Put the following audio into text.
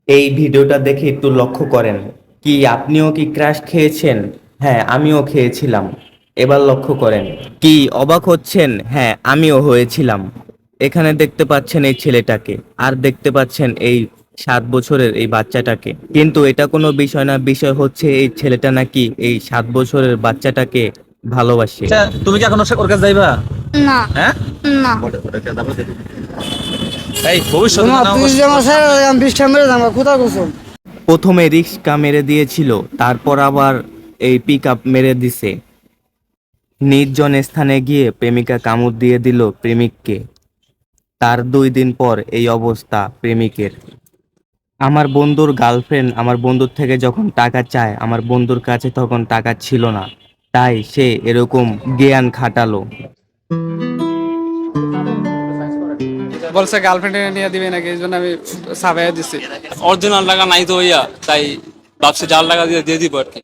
এই ভিডিওটা দেখে একটু লক্ষ্য করেন। কি আপনিও কি ক্রাশ খেয়েছেন? হ্যাঁ, আমিও খেয়েছিলাম। এবার লক্ষ্য করেন। কি অবাক হচ্ছেন? হ্যাঁ, আমিও হয়েছিলাম। এখানে দেখতে পাচ্ছেন এই ছেলেটাকে, আর দেখতে পাচ্ছেন এই 7 বছরের এই বাচ্চাটাকে। কিন্তু এটা কোনো বিষয় না, বিষয় হচ্ছে এই ছেলেটা নাকি এই 7 বছরের বাচ্চাটাকে ভালোবাসে। আচ্ছা, তুমি কি এখন ওর কাছে যাইবা? না, হ্যাঁ, না। এই ভবিষ্যতে না যেন তুই যে আমার স্যার আমি 20টা মেরে যাবো কোথায় গেছো? প্রথমে রিক্সা মেরে দিয়েছিল, তারপর আবার এই পিক আপ মেরে দিছে। নির্জন স্থানে গিয়ে প্রেমিকা কামড় দিয়ে দিল প্রেমিককে। তার 2 দিন পর এই অবস্থা প্রেমিকের। আমার বন্ধুর গার্লফ্রেন্ড আমার বন্ধুর থেকে যখন টাকা চায়, আমার বন্ধুর কাছে তখন টাকা ছিল না, তাই সে এরকম জ্ঞান খাটালো। বলছে গার্লফ্রেন্ড নিয়ে দিবে নাকি, এই জন্য আমি সাবাইয়া দিছি। অরিজিনাল টাকা নাই তো ভাইয়া, তাই ভাবছি জাল টাকা দিয়ে দিয়ে দিব আর কি।